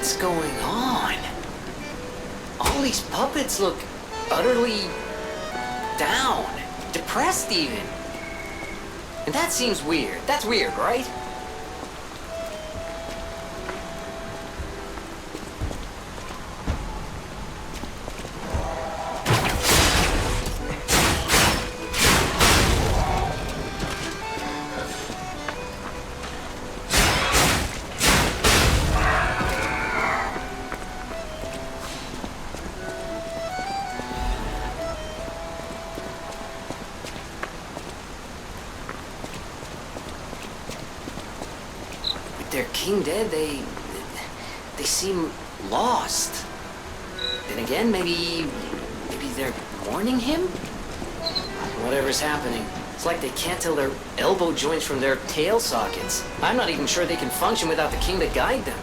What's going on? All these puppets look utterly down, depressed even. And that seems weird. That's weird, right? Their king dead, they seem lost. Then again, maybe they're mourning him? Whatever's happening, it's like they can't tell their elbow joints from their tail sockets. I'm not even sure they can function without the king to guide them.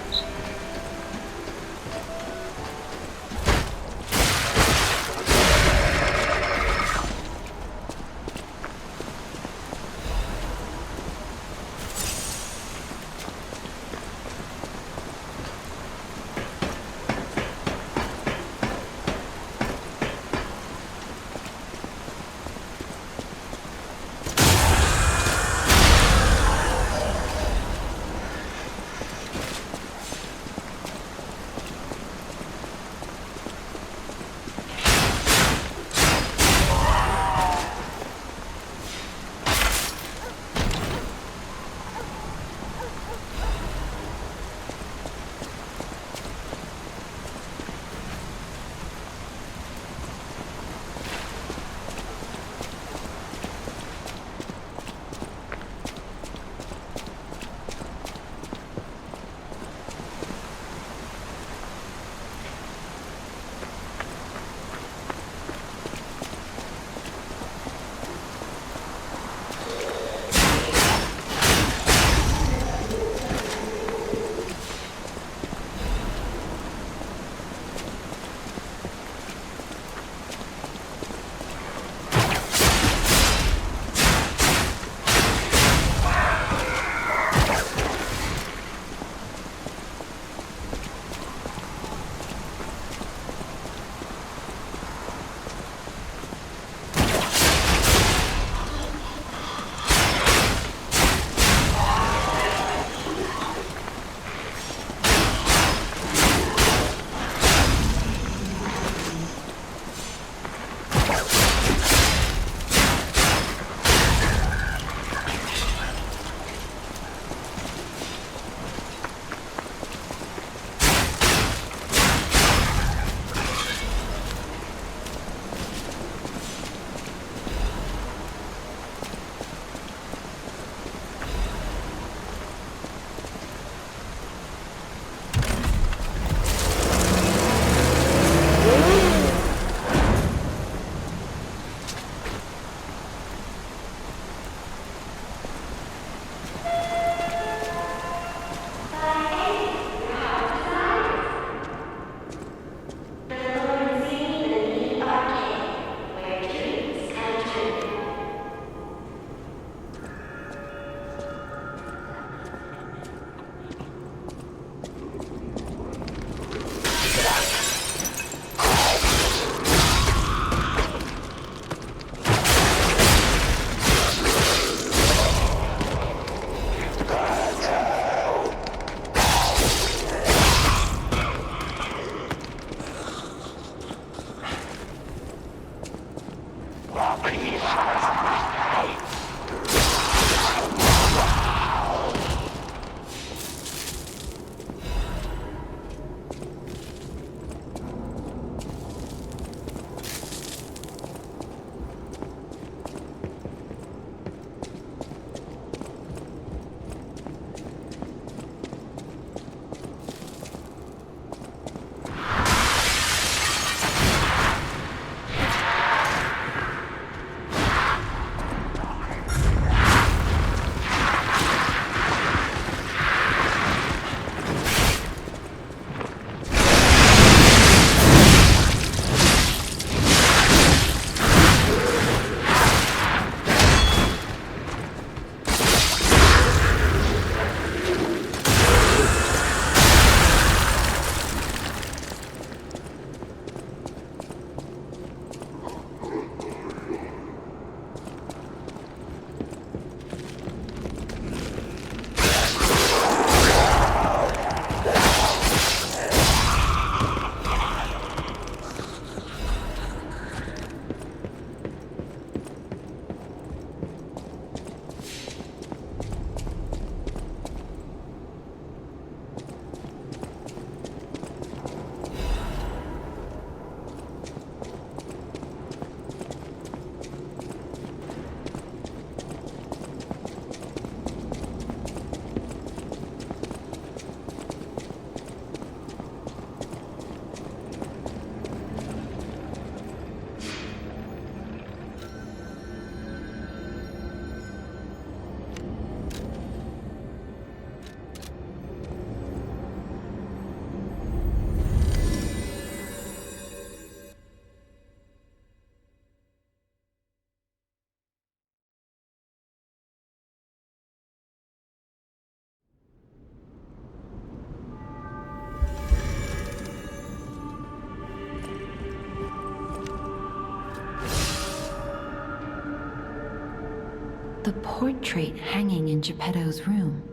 The portrait hanging in Geppetto's room.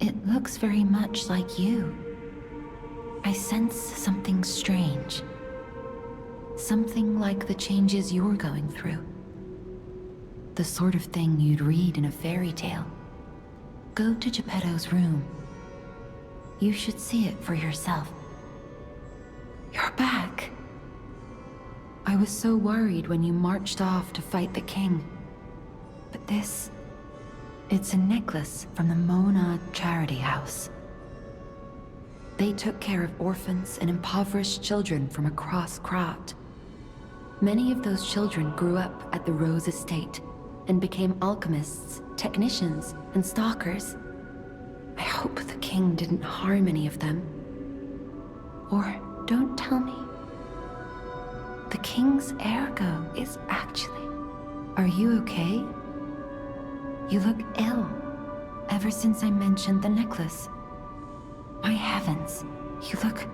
It looks very much like you. I sense something strange. Something like the changes you're going through. The sort of thing you'd read in a fairy tale. Go to Geppetto's room. You should see it for yourself. You're back. I was so worried when you marched off to fight the king. But this... it's a necklace from the Mona Charity House. They took care of orphans and impoverished children from across Krat. Many of those children grew up at the Rose Estate and became alchemists, technicians, and stalkers. I hope the king didn't harm any of them. Or don't tell me. The king's ergo is actually... Are you okay? You look ill, ever since I mentioned the necklace. My heavens, you look...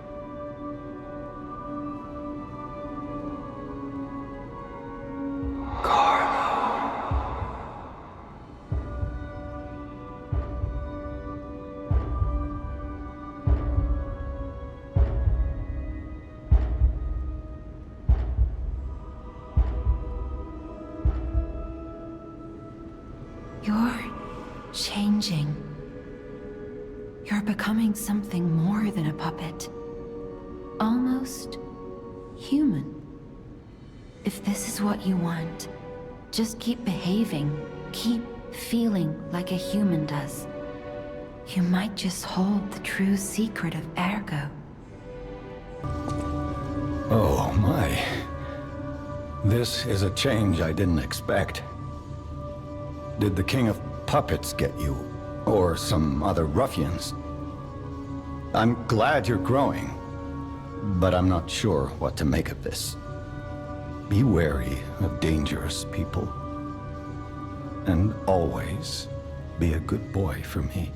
You're changing. You're becoming something more than a puppet. Almost human. If this is what you want, just keep behaving. Keep feeling like a human does. You might just hold the true secret of ergo. Oh my. This is a change I didn't expect. Did the King of Puppets get you? Or some other ruffians? I'm glad you're growing, but I'm not sure what to make of this. Be wary of dangerous people. And always be a good boy for me.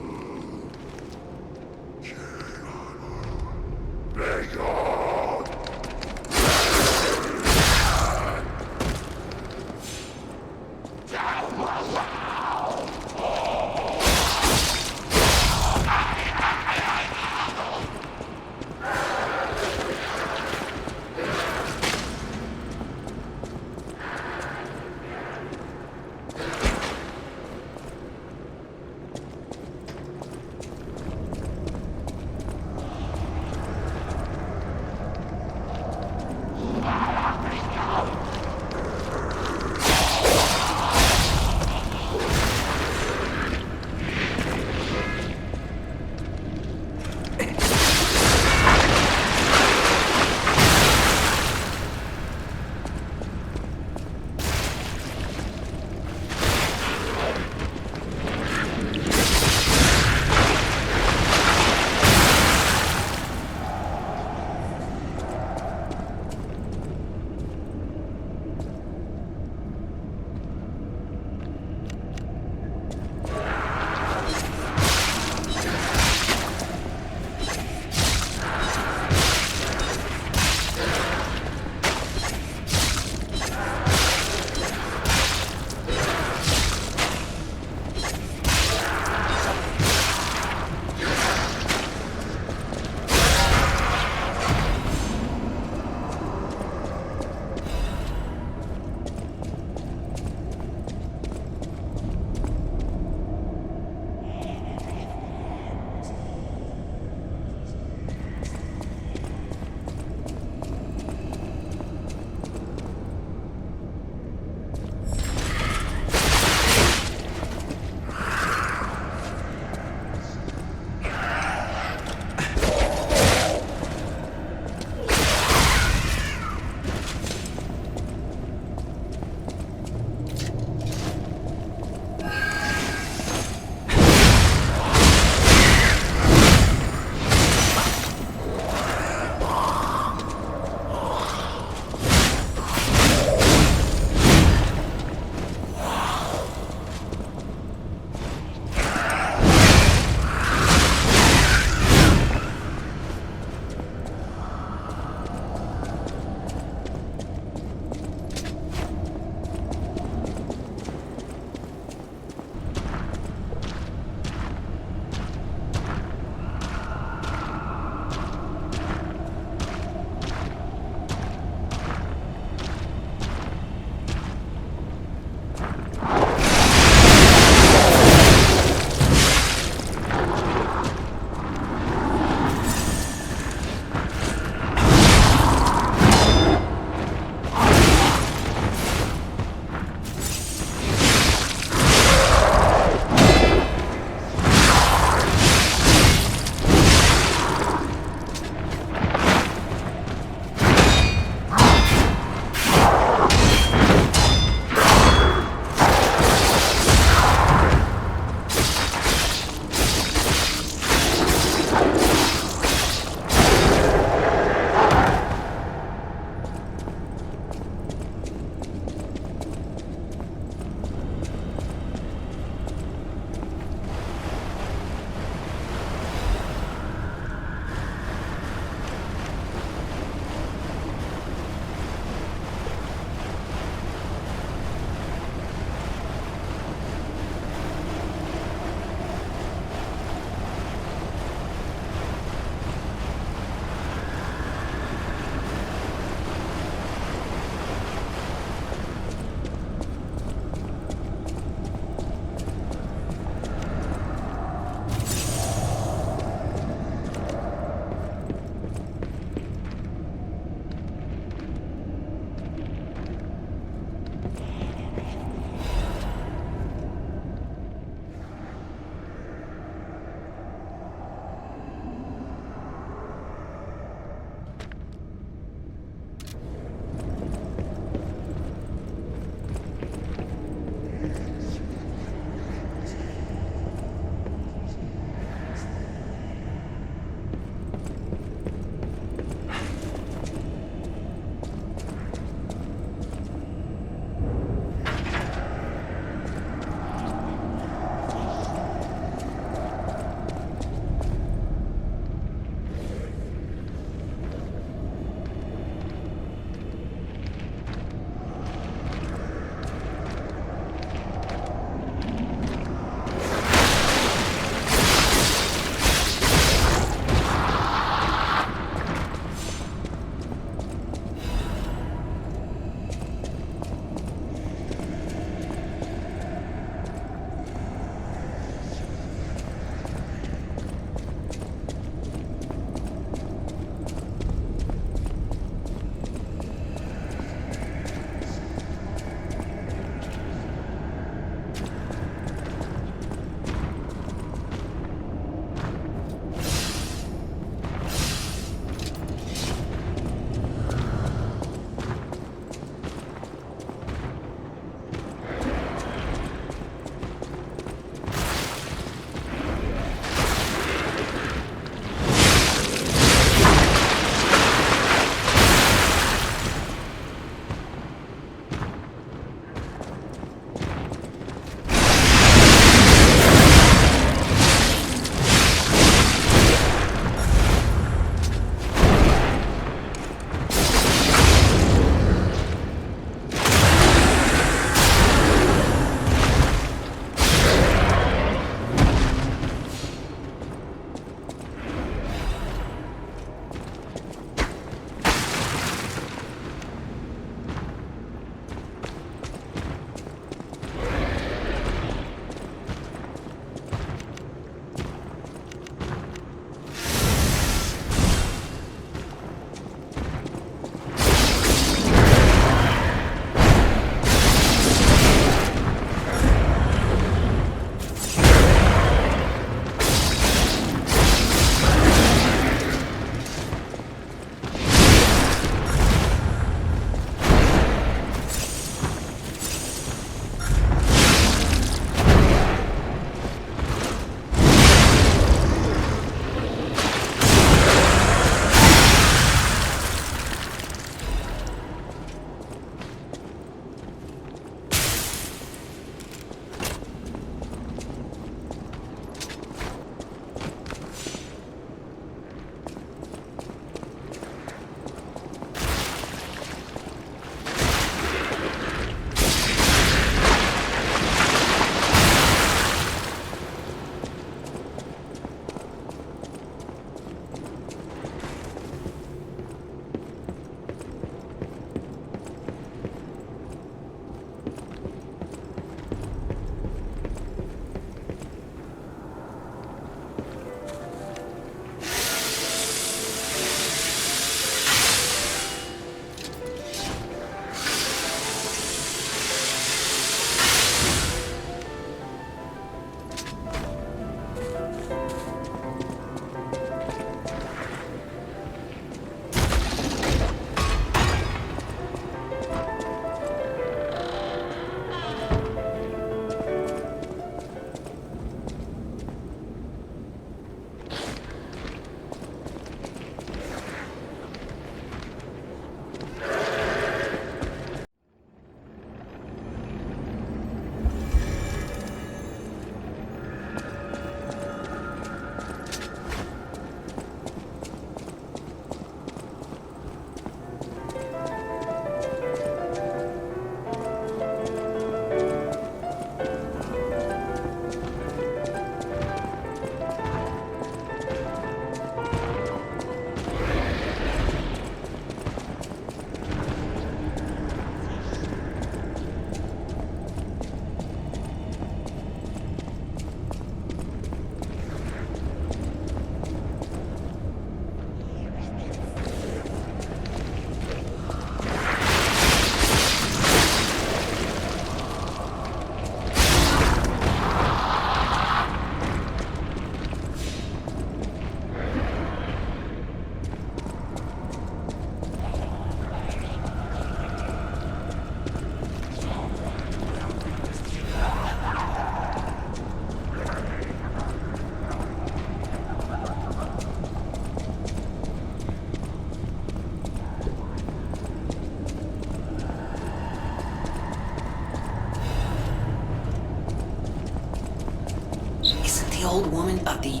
The old woman, the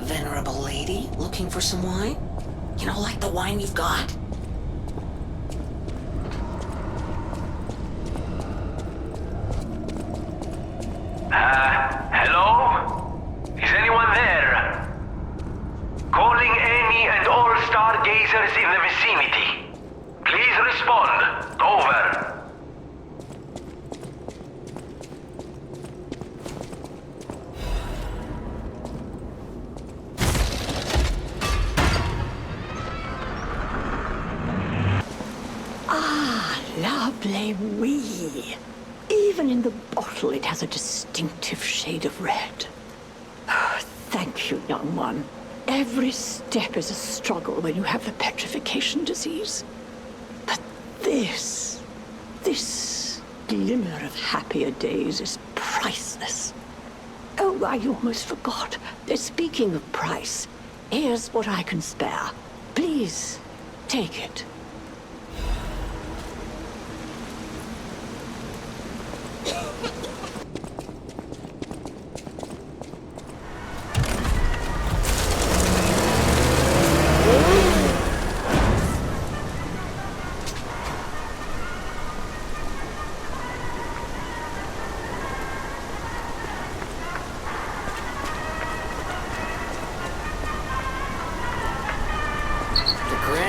venerable lady looking for some wine? You know, like the wine you've got. Hello? Is anyone there? Calling any and all stargazers in the vicinity. Please respond. Over. Lovely wee. Even in the bottle it has a distinctive shade of red. Oh, thank you, young one. Every step is a struggle when you have the petrification disease. But this glimmer of happier days is priceless. Oh, I almost forgot. Speaking of price, here's what I can spare. Please, take it.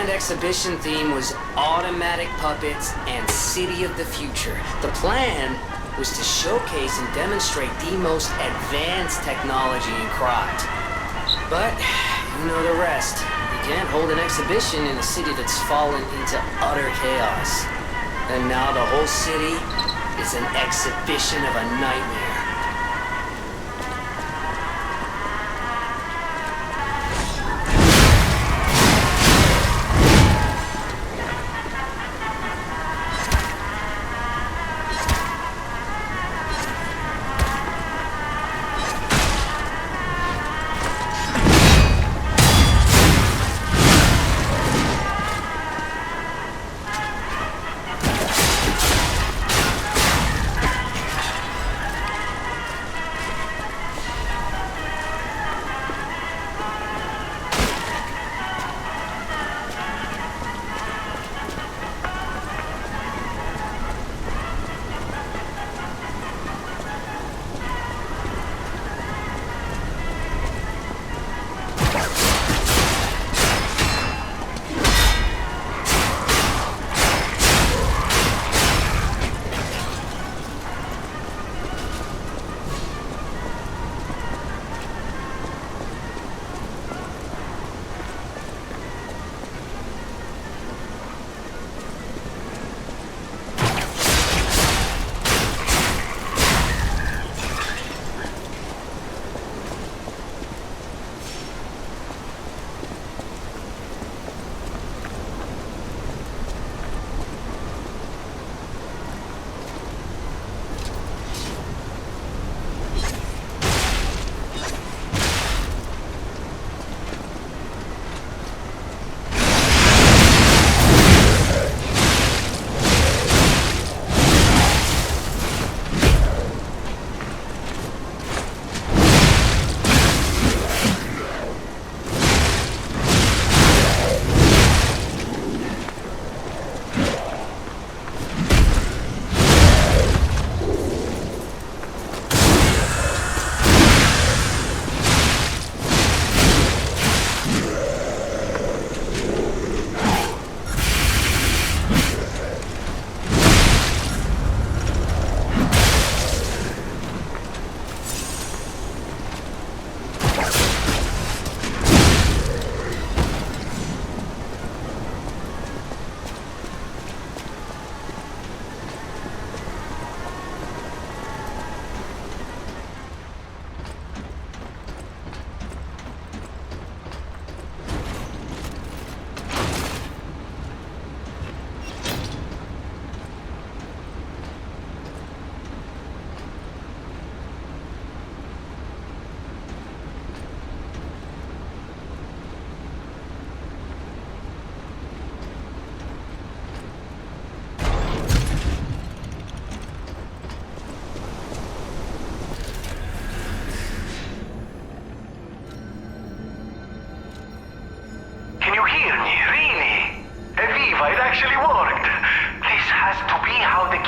Exhibition theme was automatic puppets and City of the Future. The plan was to showcase and demonstrate the most advanced technology in crime. But you know the rest. You can't hold an exhibition in a city that's fallen into utter chaos. And now the whole city is an exhibition of a nightmare.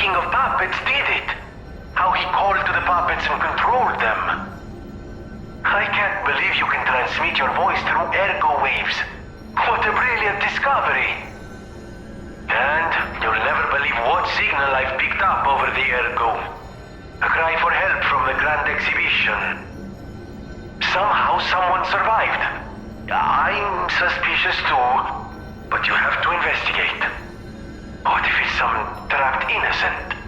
King of Puppets did it. How he called to the puppets and controlled them. I can't believe you can transmit your voice through ergo waves. What a brilliant discovery. And you'll never believe what signal I've picked up over the ergo. A cry for help from the Grand Exhibition. Somehow someone survived. I'm suspicious too, but you have to investigate. What if it's some trapped innocent?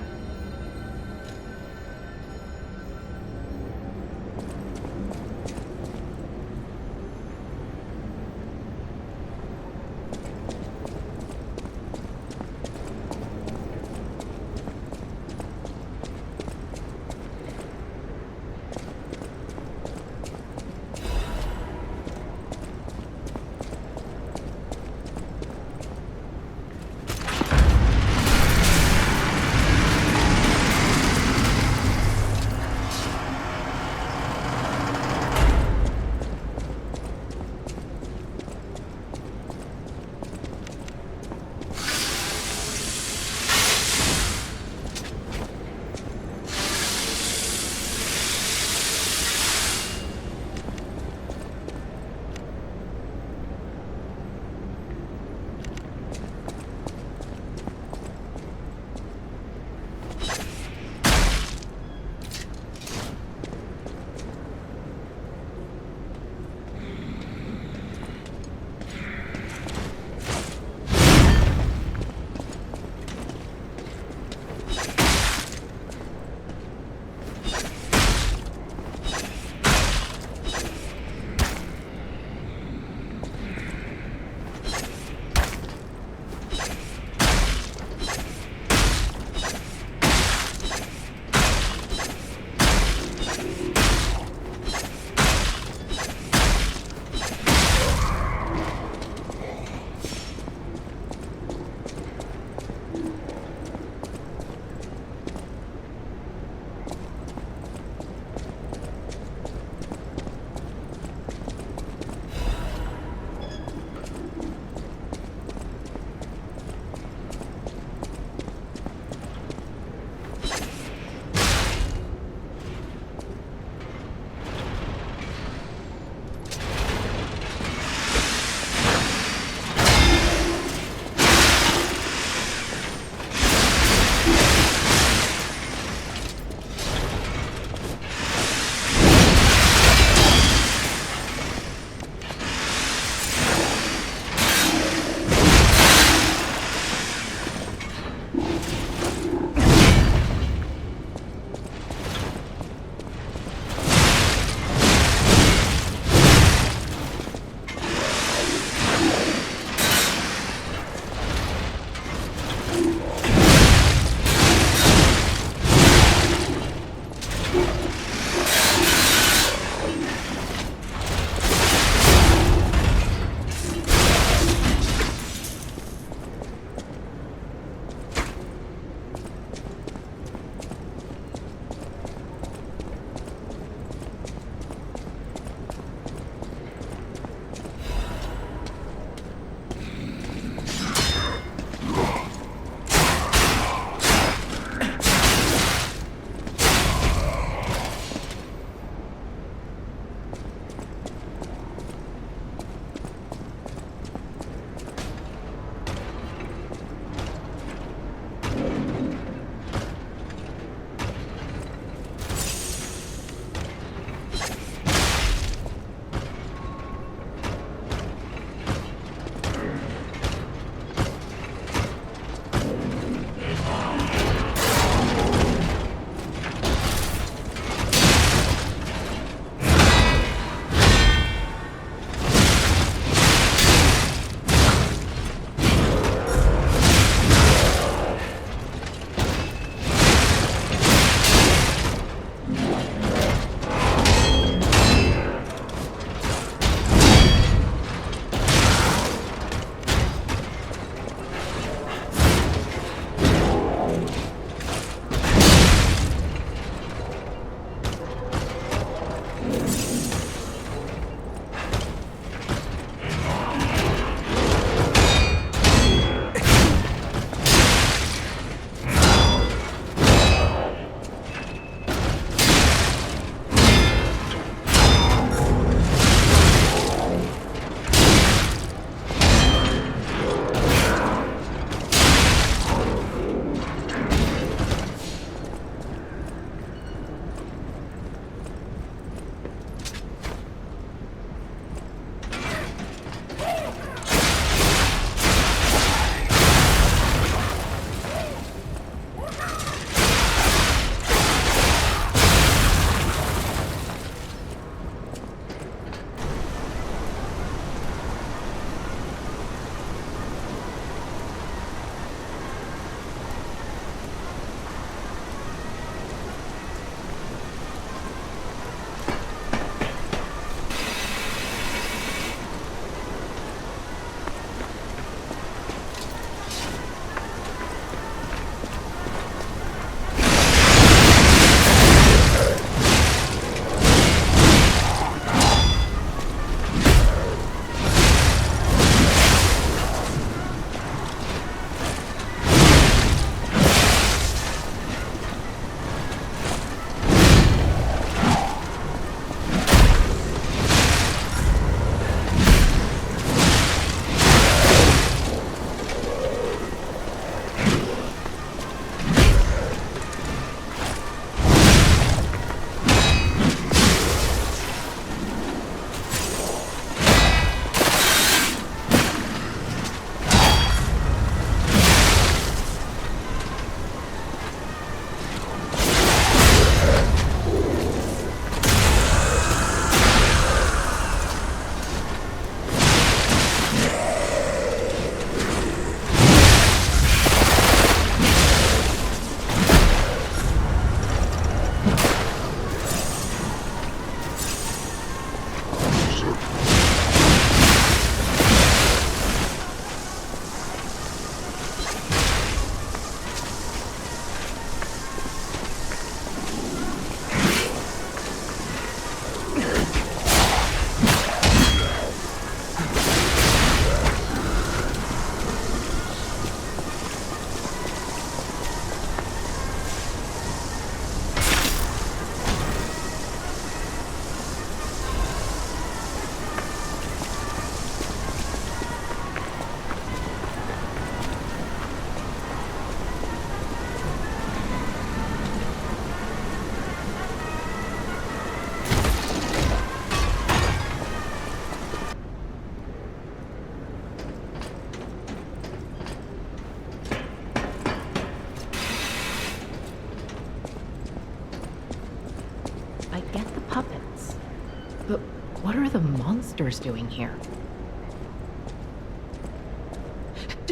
monsters doing here?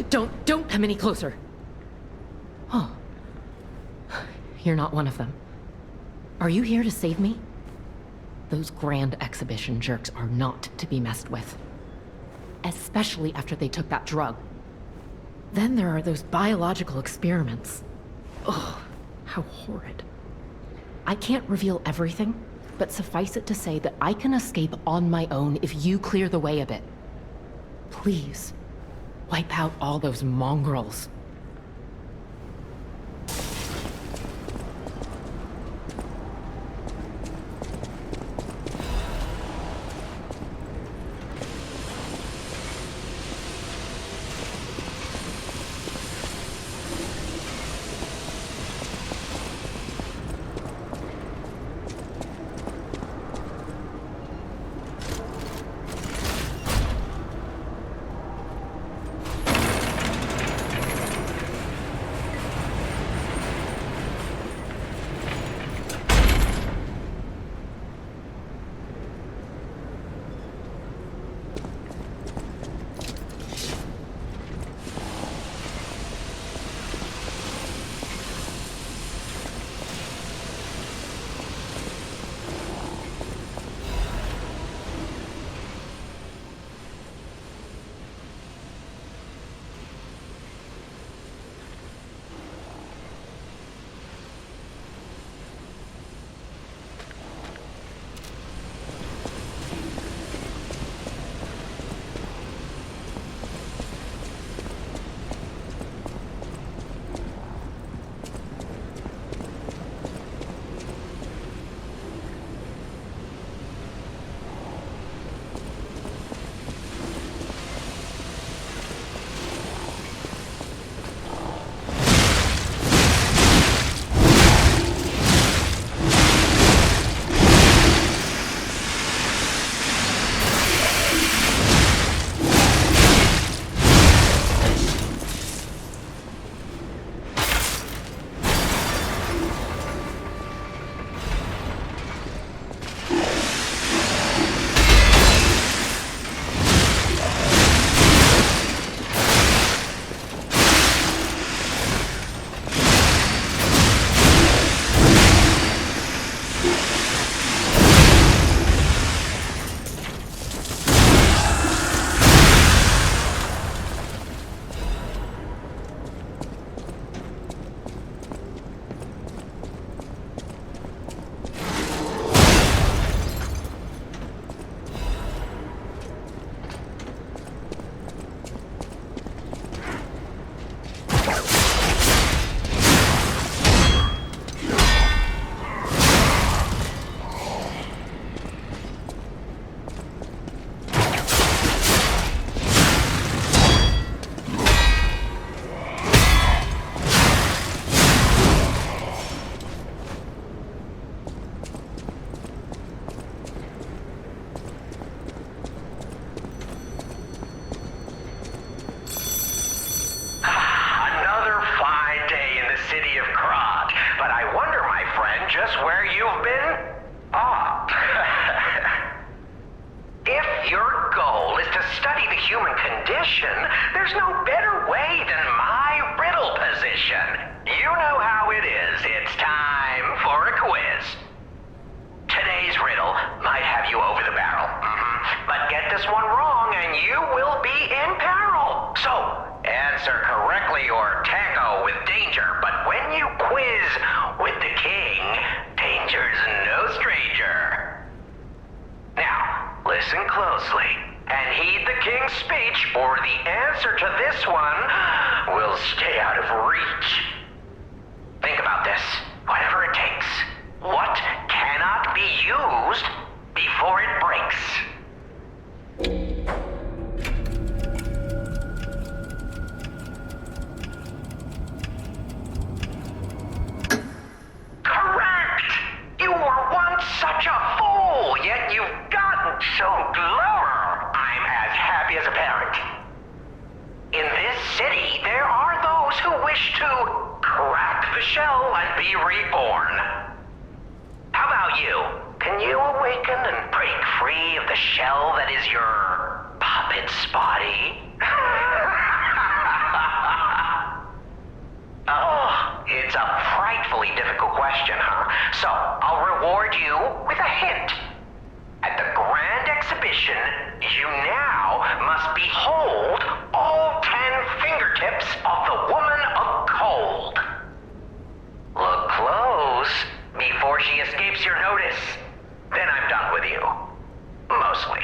Don't come any closer. Oh. You're not one of them. Are you here to save me? Those grand exhibition jerks are not to be messed with. Especially after they took that drug. Then there are those biological experiments. Ugh, how horrid. I can't reveal everything, but suffice it to say that I can escape on my own if you clear the way a bit. Please, wipe out all those mongrels. just where you've been? Ah. If your goal is to study the human condition, there's no better way than my riddle position. You know how it is. It's time for a quiz. Today's riddle might have you over the barrel. But get this one wrong and you will be in peril. So, answer correctly or tango with danger. But when you quiz with the king, danger's no stranger. Now, listen closely and heed the king's speech, or the answer to this one will stay out of reach. Think about this, whatever it takes. What cannot be used before it breaks? Correct! You were once such a fool, yet you've gotten so clever. I'm as happy as a parent. In this city, there are those who wish to crack the shell and be reborn. How about you? Can you awaken and break free of the shell that is your puppet's body? Oh, it's a frightfully difficult question, huh? So, I'll reward you with a hint. At the grand exhibition, you now must behold all 10 fingertips of the Woman of Cold. Look close before she escapes your notice. Then I'm done with you. Mostly.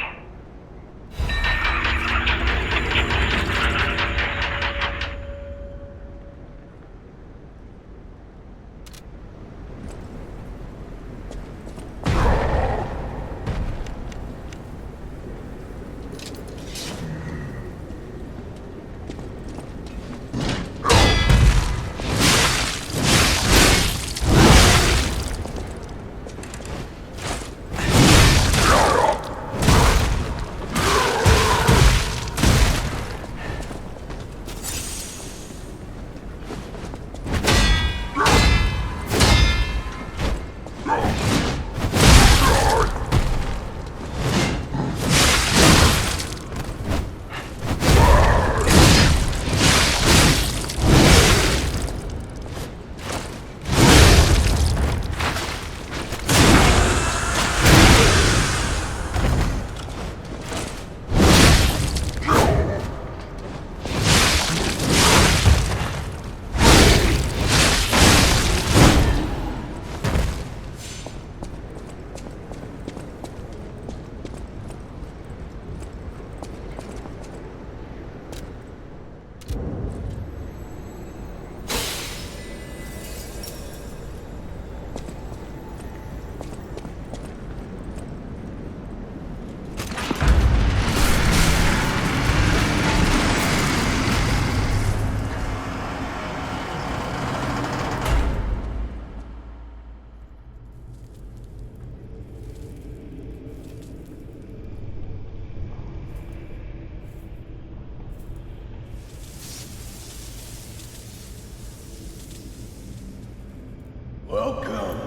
Welcome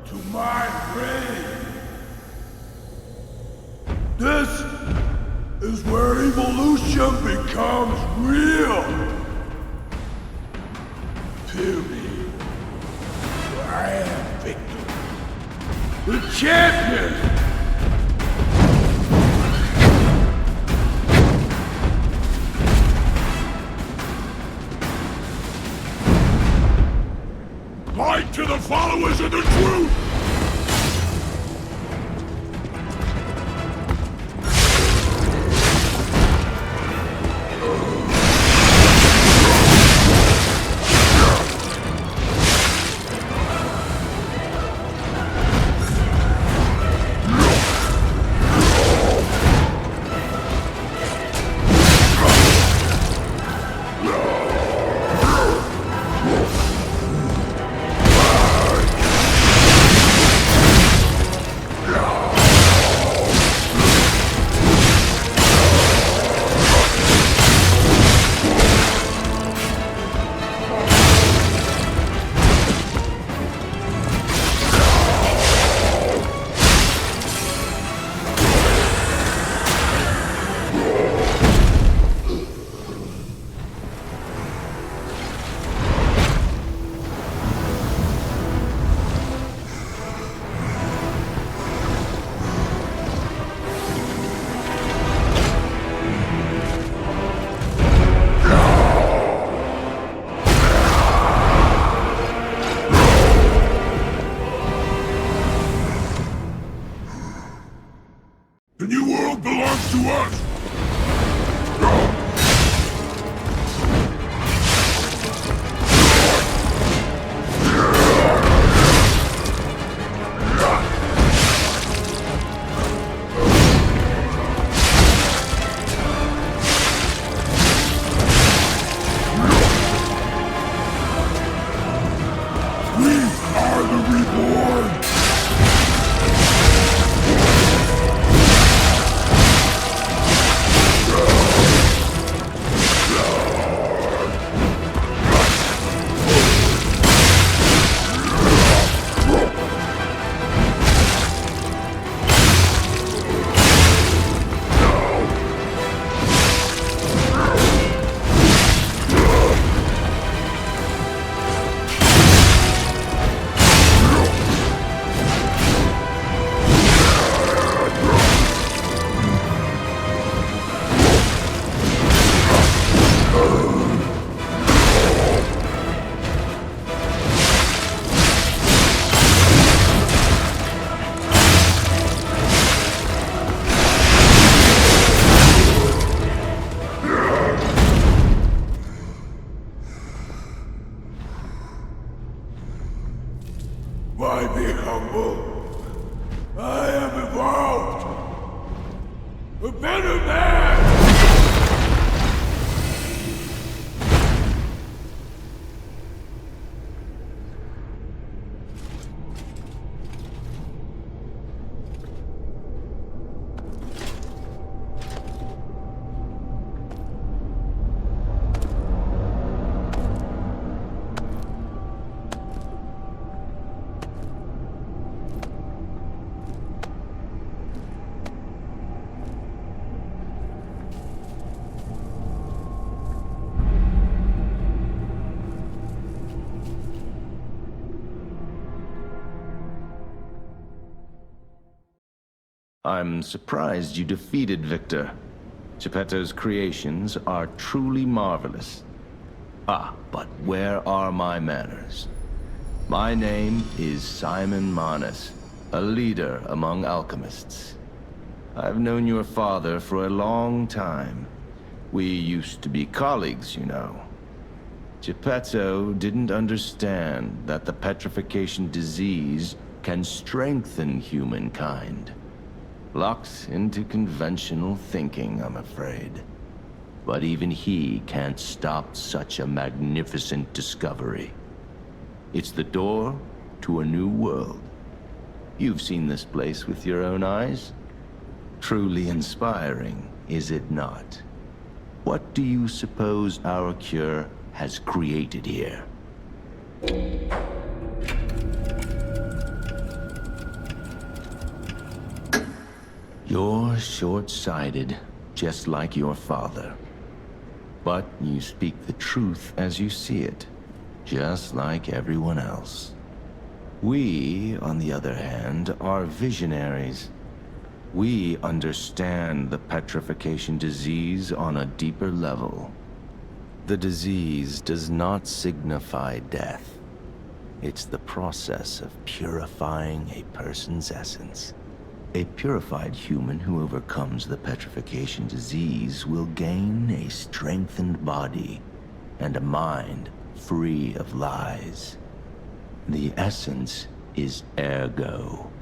to my grave. This is where evolution becomes real. Feel me. I am Victor, the champion. Light to the followers of the truth! The new world belongs to us! We are the reborn! A better man! I'm surprised you defeated Victor. Geppetto's creations are truly marvelous. Ah, but where are my manners? My name is Simon Manus, a leader among alchemists. I've known your father for a long time. We used to be colleagues, you know. Geppetto didn't understand that the petrification disease can strengthen humankind. Locked into conventional thinking, I'm afraid. But even he can't stop such a magnificent discovery. It's the door to a new world. You've seen this place with your own eyes. Truly inspiring, is it not? What do you suppose our cure has created here? You're short-sighted, just like your father. But you speak the truth as you see it, just like everyone else. We, on the other hand, are visionaries. We understand the petrification disease on a deeper level. The disease does not signify death. It's the process of purifying a person's essence. A purified human who overcomes the petrification disease will gain a strengthened body and a mind free of lies. The essence is ergo.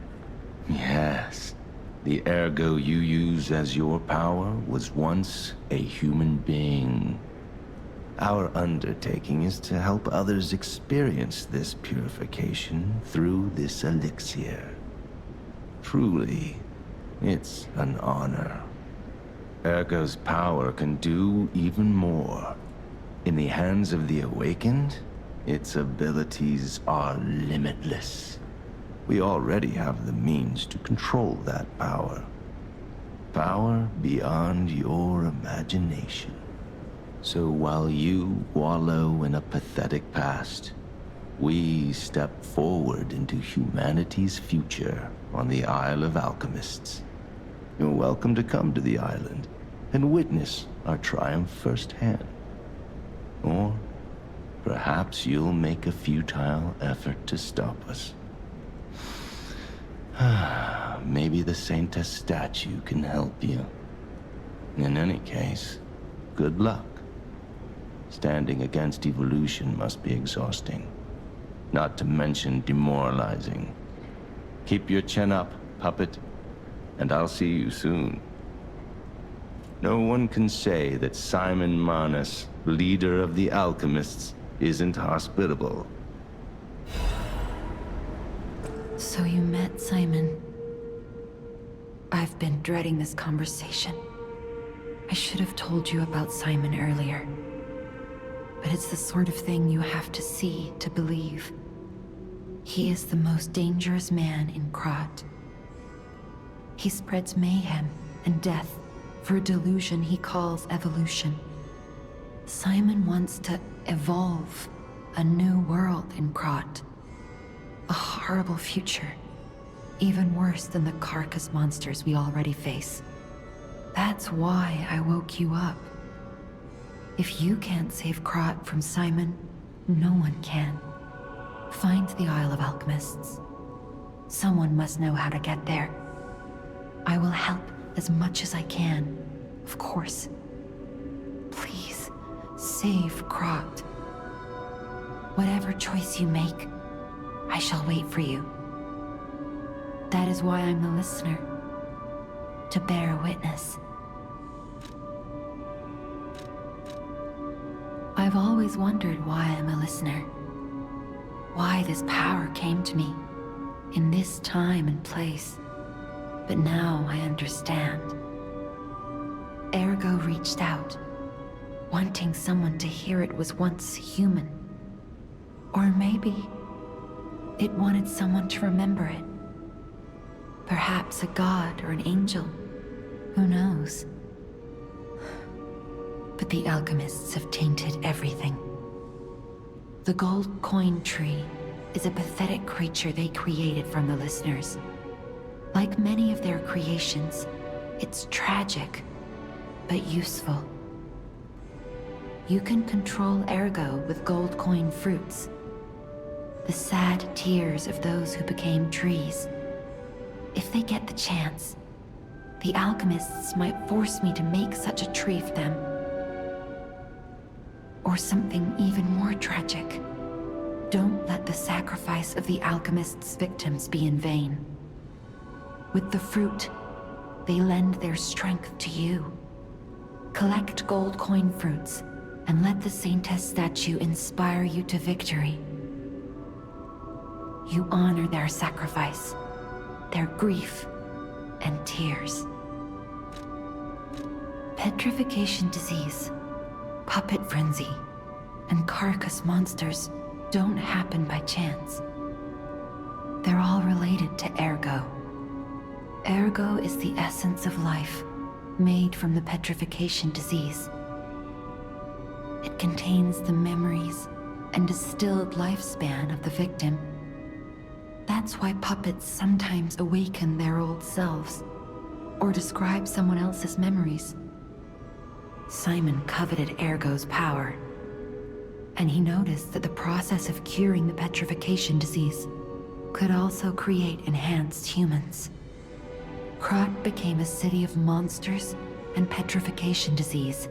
Yes, the ergo you use as your power was once a human being. Our undertaking is to help others experience this purification through this elixir. Truly, it's an honor. Ergo's power can do even more. In the hands of the awakened, its abilities are limitless. We already have the means to control that power. Power beyond your imagination. So while you wallow in a pathetic past, we step forward into humanity's future on the Isle of Alchemists. You're welcome to come to the island and witness our triumph firsthand. Or perhaps you'll make a futile effort to stop us. Maybe the Saintess statue can help you. In any case, good luck. Standing against evolution must be exhausting. Not to mention demoralizing. Keep your chin up, puppet, and I'll see you soon. No one can say that Simon Manus, leader of the alchemists, isn't hospitable. So you met Simon. I've been dreading this conversation. I should have told you about Simon earlier. But it's the sort of thing you have to see to believe. He is the most dangerous man in Krat. He spreads mayhem and death for a delusion he calls evolution. Simon wants to evolve a new world in Krat. A horrible future, even worse than the carcass monsters we already face. That's why I woke you up. If you can't save Krat from Simon, no one can. Find the Isle of Alchemists. Someone must know how to get there. I will help as much as I can, of course. Please, save Krat. Whatever choice you make, I shall wait for you. That is why I'm the listener. To bear witness. I've always wondered why I'm a listener. Why this power came to me, in this time and place. But now I understand. Ergo reached out, wanting someone to hear it was once human. Or maybe it wanted someone to remember it. Perhaps a god or an angel. Who knows? But the alchemists have tainted everything. The gold coin tree is a pathetic creature they created from the listeners. Like many of their creations, it's tragic, but useful. You can control Ergo with gold coin fruits. The sad tears of those who became trees. If they get the chance, the alchemists might force me to make such a tree for them. Or something even more tragic. Don't let the sacrifice of the alchemists' victims be in vain. With the fruit, they lend their strength to you. Collect gold coin fruits, and let the Saintess statue inspire you to victory. You honor their sacrifice, their grief, and tears. Petrification disease, puppet frenzy, and carcass monsters don't happen by chance. They're all related to Ergo. Ergo is the essence of life, made from the petrification disease. It contains the memories and distilled lifespan of the victim. That's why puppets sometimes awaken their old selves, or describe someone else's memories. Simon coveted Ergo's power, and he noticed that the process of curing the petrification disease could also create enhanced humans. Krat became a city of monsters and petrification disease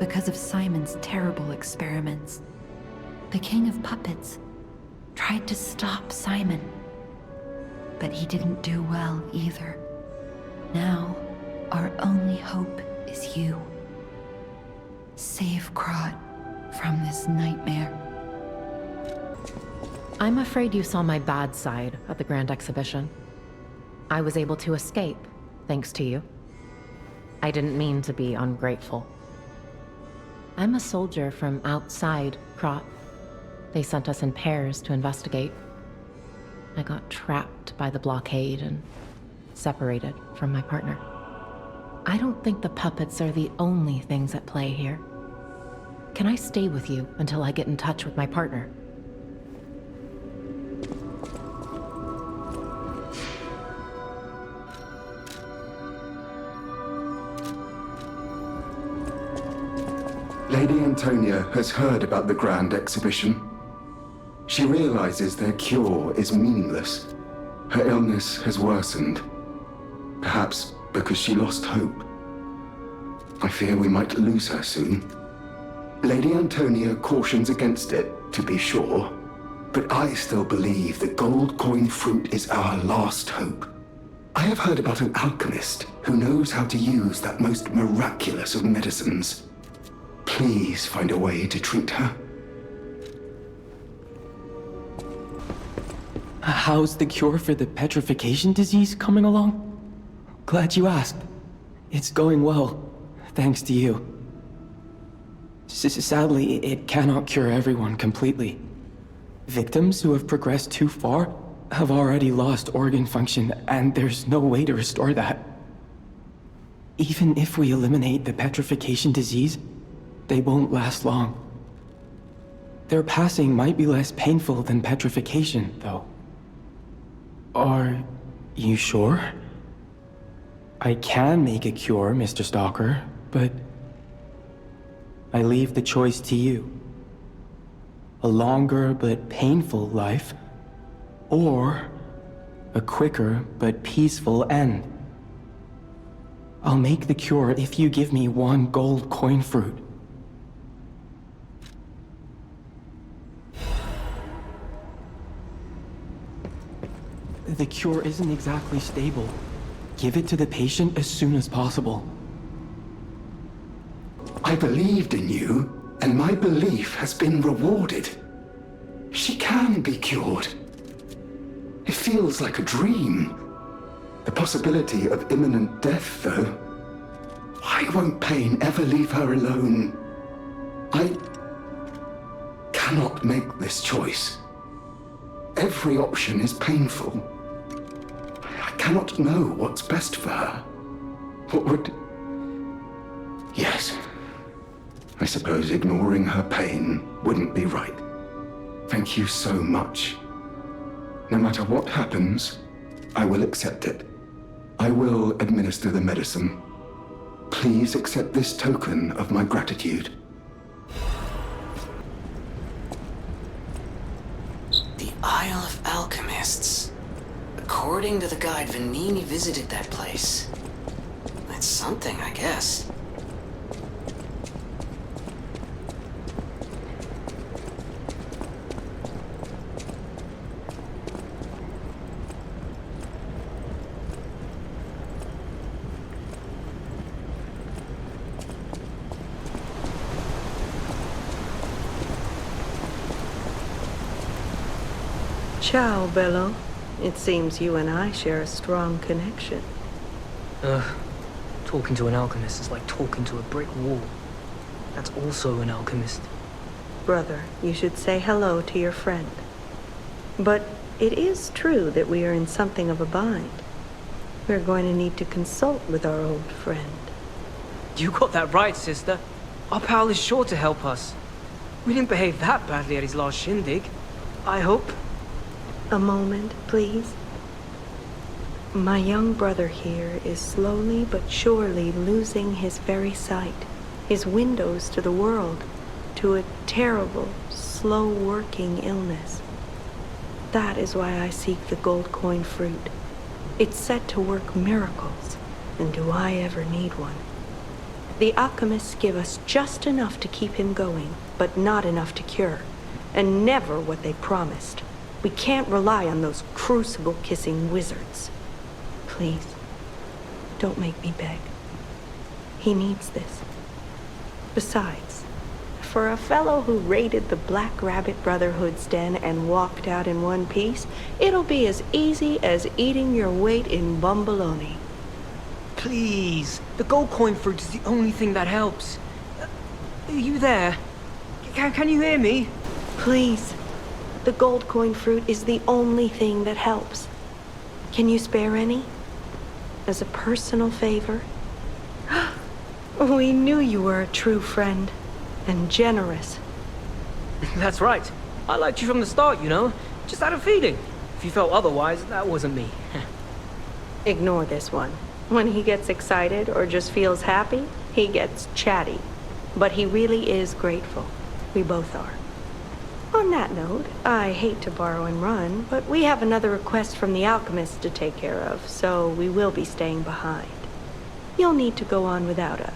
because of Simon's terrible experiments. The king of puppets tried to stop Simon, but he didn't do well either. Now, our only hope is you. Save Krat from this nightmare. I'm afraid you saw my bad side at the Grand Exhibition. I was able to escape, thanks to you. I didn't mean to be ungrateful. I'm a soldier from outside Krat. They sent us in pairs to investigate. I got trapped by the blockade and separated from my partner. I don't think the puppets are the only things at play here. Can I stay with you until I get in touch with my partner? Lady Antonia has heard about the Grand Exhibition. She realizes their cure is meaningless. Her illness has worsened. Perhaps because she lost hope. I fear we might lose her soon. Lady Antonia cautions against it, to be sure, but I still believe the gold coin fruit is our last hope. I have heard about an alchemist who knows how to use that most miraculous of medicines. Please find a way to treat her. How's the cure for the petrification disease coming along? Glad you asked. It's going well, thanks to you. Sadly, it cannot cure everyone completely. Victims who have progressed too far have already lost organ function, and there's no way to restore that. Even if we eliminate the petrification disease, they won't last long. Their passing might be less painful than petrification, though. Are you sure? I can make a cure, Mr. Stalker, but I leave the choice to you. A longer but painful life, or a quicker but peaceful end. I'll make the cure if you give me one gold coin fruit. The cure isn't exactly stable. Give it to the patient as soon as possible. I believed in you. and my belief has been rewarded. She can be cured. It feels like a dream. The possibility of imminent death, though. Why won't pain ever leave her alone? I cannot make this choice. Every option is painful. I cannot know what's best for her. What would... Yes. I suppose ignoring her pain wouldn't be right. Thank you so much. No matter what happens, I will accept it. I will administer the medicine. Please accept this token of my gratitude. The Isle of Alchemists. According to the guide, Vanini visited that place. That's something, I guess. Ciao, Bello. It seems you and I share a strong connection. Talking to an alchemist is like talking to a brick wall. That's also an alchemist. Brother, you should say hello to your friend. But it is true that we are in something of a bind. We're going to need to consult with our old friend. You got that right, sister. Our pal is sure to help us. We didn't behave that badly at his last shindig. I hope. A moment, please. My young brother here is slowly but surely losing his very sight, his windows to the world, to a terrible, slow-working illness. That is why I seek the gold coin fruit. It's said to work miracles, and do I ever need one? The alchemists give us just enough to keep him going, but not enough to cure, and never what they promised. We can't rely on those crucible-kissing wizards. Please, don't make me beg. He needs this. Besides, for a fellow who raided the Black Rabbit Brotherhood's den and walked out in one piece, it'll be as easy as eating your weight in bumbaloni. Please, the gold coin fruit is the only thing that helps. Are you there? Can you hear me? Please. The gold coin fruit is the only thing that helps. Can you spare any? As a personal favor? We knew you were a true friend, and generous. That's right. I liked you from the start, you know? Just had a feeling. If you felt otherwise, that wasn't me. Ignore this one. When he gets excited or just feels happy, he gets chatty. But he really is grateful. We both are. On that note, I hate to borrow and run, but we have another request from the alchemists to take care of, so we will be staying behind. You'll need to go on without us,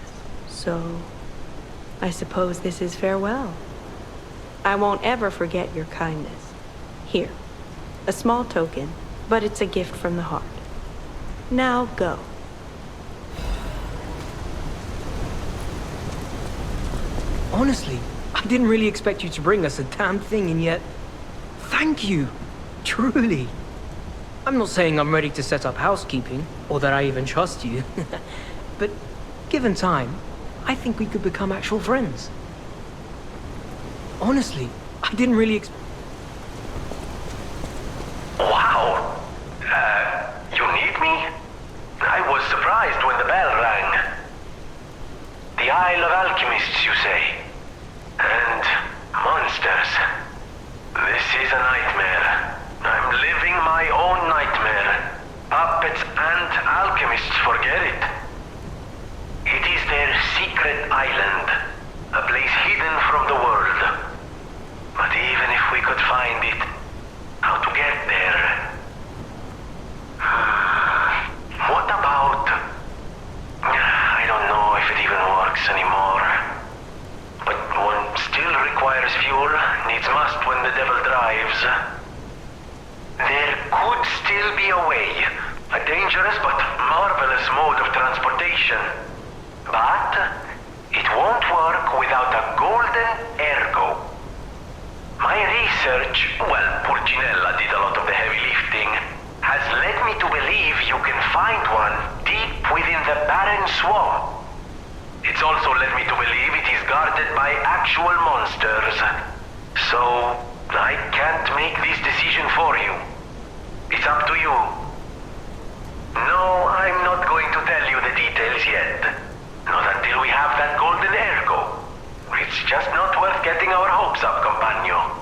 so I suppose this is farewell. I won't ever forget your kindness. Here, a small token, but it's a gift from the heart. Now go. Honestly, I didn't really expect you to bring us a damn thing, and yet... Thank you. Truly. I'm not saying I'm ready to set up housekeeping, or that I even trust you. But given time, I think we could become actual friends. Honestly, I didn't really Wow. You need me? I was surprised when the bell rang. The Isle of Alchemists, you say? And monsters. This is a nightmare. I'm living my own nightmare. Puppets and alchemists forget it. It is their secret island, a place hidden from the world. But even if we could find it, how to get there? What about... I don't know if it even works anymore. But one still requires fuel, needs must when the devil drives. There could still be a way. A dangerous but marvelous mode of transportation. But it won't work without a golden It's also led me to believe it is guarded by actual monsters. So, I can't make this decision for you. It's up to you. No, I'm not going to tell you the details yet. Not until we have that golden ergo. It's just not worth getting our hopes up, compagno.